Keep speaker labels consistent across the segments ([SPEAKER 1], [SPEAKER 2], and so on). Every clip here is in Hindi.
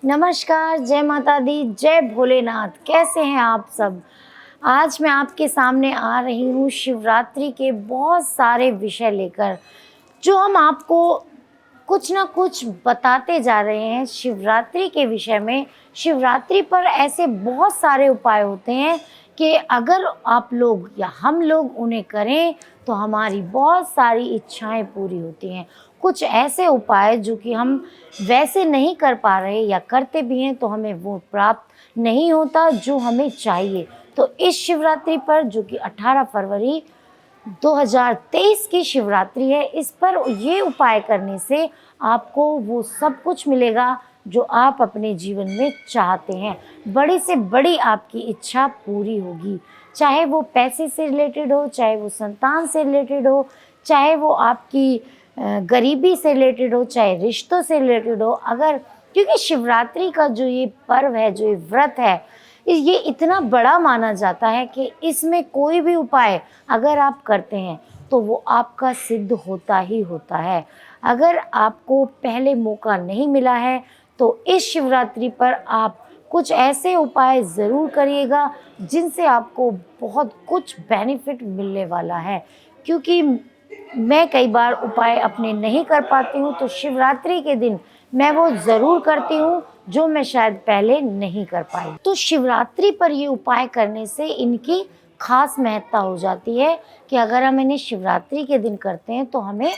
[SPEAKER 1] नमस्कार, जय माता दी, जय भोलेनाथ। कैसे हैं आप सब? आज मैं आपके सामने आ रही हूँ शिवरात्रि के बहुत सारे विषय लेकर, जो हम आपको कुछ ना कुछ बताते जा रहे हैं शिवरात्रि के विषय में। शिवरात्रि पर ऐसे बहुत सारे उपाय होते हैं कि अगर आप लोग या हम लोग उन्हें करें तो हमारी बहुत सारी इच्छाएं पूरी होती हैं। कुछ ऐसे उपाय जो कि हम वैसे नहीं कर पा रहे या करते भी हैं तो हमें वो प्राप्त नहीं होता जो हमें चाहिए। तो इस शिवरात्रि पर, जो कि 18 फरवरी 2023 की शिवरात्रि है, इस पर ये उपाय करने से आपको वो सब कुछ मिलेगा जो आप अपने जीवन में चाहते हैं। बड़ी से बड़ी आपकी इच्छा पूरी होगी, चाहे वो पैसे से रिलेटेड हो, चाहे वो संतान से रिलेटेड हो, चाहे वो आपकी गरीबी से रिलेटेड हो, चाहे रिश्तों से रिलेटेड हो। अगर क्योंकि शिवरात्रि का जो ये पर्व है, जो ये व्रत है, ये इतना बड़ा माना जाता है कि इसमें कोई भी उपाय अगर आप करते हैं तो वो आपका सिद्ध होता ही होता है। अगर आपको पहले मौका नहीं मिला है तो इस शिवरात्रि पर आप कुछ ऐसे उपाय ज़रूर करिएगा जिनसे आपको बहुत कुछ बेनिफिट मिलने वाला है। क्योंकि मैं कई बार उपाय अपने नहीं कर पाती हूँ, तो शिवरात्रि के दिन मैं वो ज़रूर करती हूँ जो मैं शायद पहले नहीं कर पाई। तो शिवरात्रि पर ये उपाय करने से इनकी खास महत्ता हो जाती है कि अगर हम इन्हें शिवरात्रि के दिन करते हैं तो हमें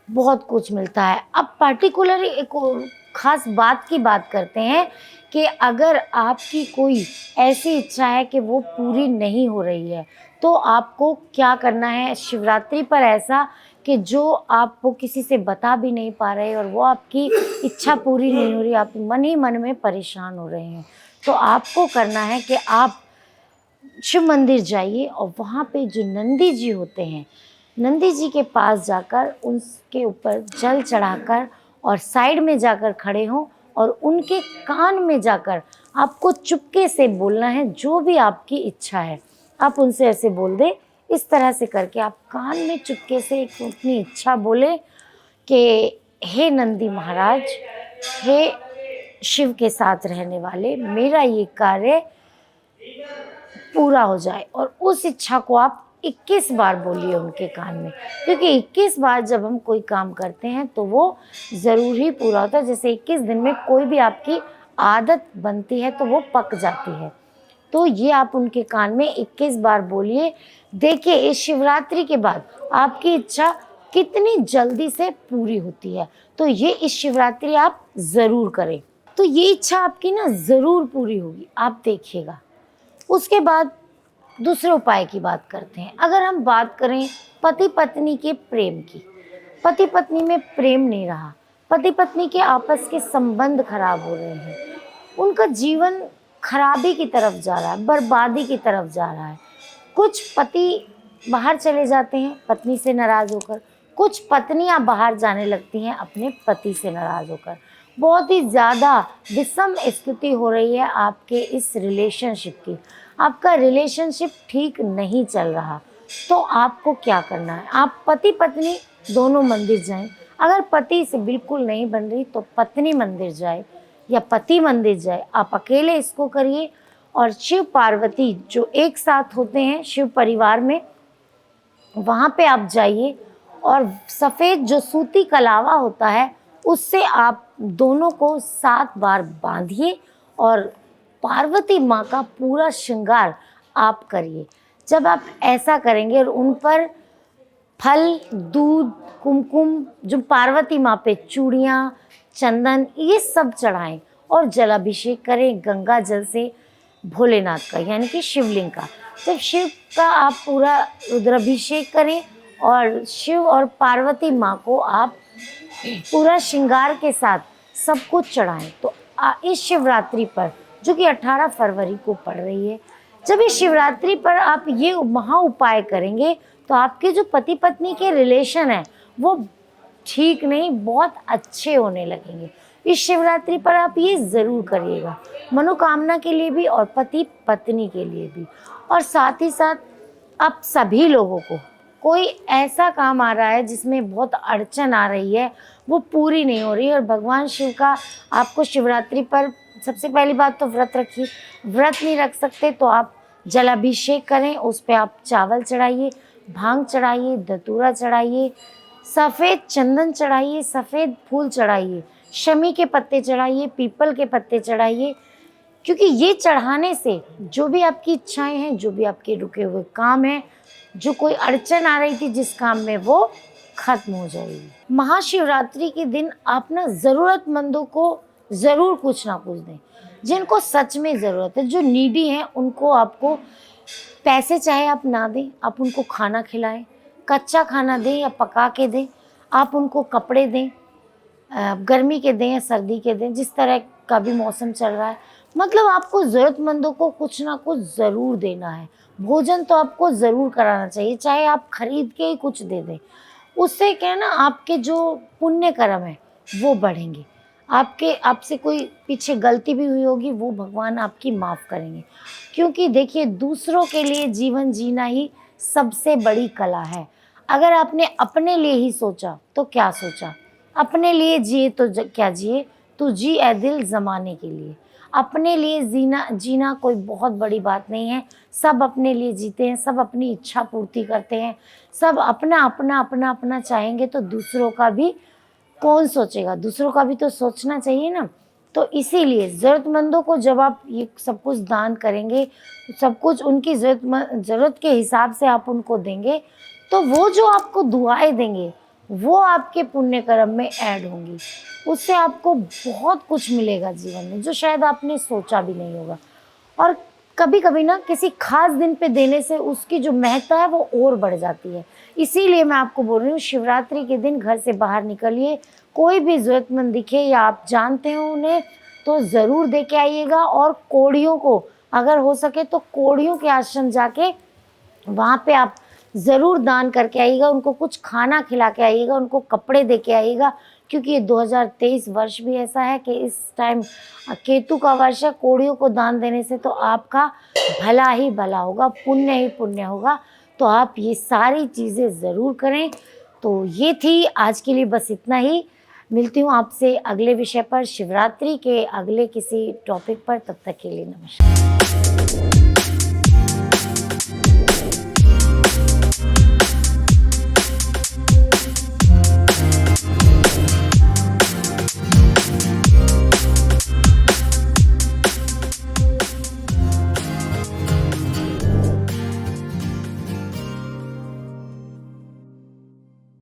[SPEAKER 1] बहुत कुछ मिलता है। अब पर्टिकुलर एक और ख़ास बात की बात करते हैं कि अगर आपकी कोई ऐसी इच्छा है कि वो पूरी नहीं हो रही है तो आपको क्या करना है शिवरात्रि पर, ऐसा कि जो आप वो किसी से बता भी नहीं पा रहे और वो आपकी इच्छा पूरी नहीं हो रही, आप मन ही मन में परेशान हो रहे हैं, तो आपको करना है कि आप शिव मंदिर जाइए और वहाँ पे जो नंदी जी होते हैं, नंदी जी के पास जाकर उनके ऊपर जल चढ़ाकर और साइड में जाकर खड़े हों और उनके कान में जाकर आपको चुपके से बोलना है जो भी आपकी इच्छा है। आप उनसे ऐसे बोल दें, इस तरह से करके आप कान में चुपके से अपनी इच्छा बोले कि हे नंदी महाराज, हे शिव के साथ रहने वाले, मेरा ये कार्य पूरा हो जाए। और उस इच्छा को आप 21 बार बोलिए उनके कान में, क्योंकि 21 बार जब हम कोई काम करते हैं तो वो ज़रूर ही पूरा होता है। जैसे 21 दिन में कोई भी आपकी आदत बनती है तो वो पक जाती है। तो ये आप उनके कान में 21 बार बोलिए। देखिए इस शिवरात्रि के बाद आपकी इच्छा कितनी जल्दी से पूरी होती है। तो ये इस शिवरात्रि आप ज़रूर करें, तो ये इच्छा आपकी ना ज़रूर पूरी होगी, आप देखिएगा। उसके बाद दूसरे उपाय की बात करते हैं। अगर हम बात करें पति पत्नी के प्रेम की, पति पत्नी में प्रेम नहीं रहा, पति पत्नी के आपस के संबंध खराब हो रहे हैं, उनका जीवन खराबी की तरफ जा रहा है, बर्बादी की तरफ जा रहा है। कुछ पति बाहर चले जाते हैं पत्नी से नाराज़ होकर, कुछ पत्नियां बाहर जाने लगती हैं अपने पति से नाराज़ होकर। बहुत ही ज़्यादा विषम स्थिति हो रही है आपके इस रिलेशनशिप की, आपका रिलेशनशिप ठीक नहीं चल रहा। तो आपको क्या करना है, आप पति पत्नी दोनों मंदिर जाएं। अगर पति से बिल्कुल नहीं बन रही तो पत्नी मंदिर जाए या पति मंदिर जाए, आप अकेले इसको करिए। और शिव पार्वती जो एक साथ होते हैं शिव परिवार में, वहाँ पे आप जाइए और सफ़ेद जो सूती कलावा होता है उससे आप दोनों को 7 बार बांधिए और पार्वती माँ का पूरा श्रृंगार आप करिए। जब आप ऐसा करेंगे और उन पर फल, दूध, कुमकुम, जो पार्वती माँ पे चूड़ियाँ, चंदन, ये सब चढ़ाएं और जलाभिषेक करें गंगा जल से भोलेनाथ का, यानी कि शिवलिंग का। जब शिव का आप पूरा रुद्राभिषेक करें और शिव और पार्वती माँ को आप पूरा श्रृंगार के साथ सब कुछ चढ़ाएं, तो इस शिवरात्रि पर, जो कि 18 फरवरी को पड़ रही है, जब इस शिवरात्रि पर आप ये महा उपाय करेंगे तो आपके जो पति पत्नी के रिलेशन हैं वो ठीक नहीं, बहुत अच्छे होने लगेंगे। इस शिवरात्रि पर आप ये ज़रूर करिएगा, मनोकामना के लिए भी और पति पत्नी के लिए भी। और साथ ही साथ आप सभी लोगों को कोई ऐसा काम आ रहा है जिसमें बहुत अड़चन आ रही है, वो पूरी नहीं हो रही है और भगवान शिव का आपको शिवरात्रि पर सबसे पहली बात तो व्रत रखिए। व्रत नहीं रख सकते तो आप जलाभिषेक करें, उस पे आप चावल चढ़ाइए, भांग चढ़ाइए, धतूरा चढ़ाइए, सफ़ेद चंदन चढ़ाइए, सफ़ेद फूल चढ़ाइए, शमी के पत्ते चढ़ाइए, पीपल के पत्ते चढ़ाइए, क्योंकि ये चढ़ाने से जो भी आपकी इच्छाएं हैं, जो भी आपके रुके हुए काम हैं, जो कोई अड़चन आ रही थी जिस काम में, वो खत्म हो जाएगी। महाशिवरात्रि के दिन आप ना ज़रूरतमंदों को ज़रूर कुछ ना कुछ दें, जिनको सच में ज़रूरत है, जो नीडी हैं उनको आपको पैसे चाहे आप ना दें, आप उनको खाना खिलाएं, कच्चा खाना दें या पका के दें, आप उनको कपड़े दें, गर्मी के दें या सर्दी के दें, जिस तरह का भी मौसम चल रहा है। मतलब आपको ज़रूरतमंदों को कुछ ना कुछ ज़रूर देना है। भोजन तो आपको ज़रूर कराना चाहिए, चाहे आप खरीद के ही कुछ दे दें। उससे क्या है ना, आपके जो पुण्य कर्म है वो बढ़ेंगे। आपसे कोई पीछे गलती भी हुई होगी वो भगवान आपकी माफ़ करेंगे, क्योंकि देखिए दूसरों के लिए जीवन जीना ही सबसे बड़ी कला है। अगर आपने अपने लिए ही सोचा तो क्या सोचा, अपने लिए जिए तो क्या जिए, तू जी ए दिल ज़माने के लिए। अपने लिए जीना कोई बहुत बड़ी बात नहीं है। सब अपने लिए जीते हैं, सब अपनी इच्छा पूर्ति करते हैं, सब अपना अपना अपना अपना चाहेंगे तो दूसरों का भी कौन सोचेगा, दूसरों का भी तो सोचना चाहिए ना। तो इसीलिए ज़रूरतमंदों को जब आप ये सब कुछ दान करेंगे, सब कुछ उनकी ज़रूरत के हिसाब से आप उनको देंगे, तो वो जो आपको दुआएं देंगे वो आपके पुण्य कर्म में ऐड होंगी। उससे आपको बहुत कुछ मिलेगा जीवन में, जो शायद आपने सोचा भी नहीं होगा। और कभी कभी ना किसी खास दिन पे देने से उसकी जो महत्ता है वो और बढ़ जाती है। इसीलिए मैं आपको बोल रही हूँ, शिवरात्रि के दिन घर से बाहर निकलिए, कोई भी ज़रूरतमंद दिखे या आप जानते हो उन्हें तो ज़रूर दे के आइएगा। और कोढ़ियों को अगर हो सके तो कोढ़ियों के आश्रम जाके वहाँ पे आप ज़रूर दान करके आइएगा, उनको कुछ खाना खिला के आइएगा, उनको कपड़े दे के आइएगा, क्योंकि ये 2023 वर्ष भी ऐसा है कि इस टाइम केतु का वर्ष है। कोढ़ियों को दान देने से तो आपका भला ही भला होगा, पुण्य ही पुण्य होगा। तो आप ये सारी चीज़ें ज़रूर करें। तो ये थी आज के लिए, बस इतना ही। मिलती हूँ आपसे अगले विषय पर, शिवरात्रि के अगले किसी टॉपिक पर। तब तक के लिए नमस्कार।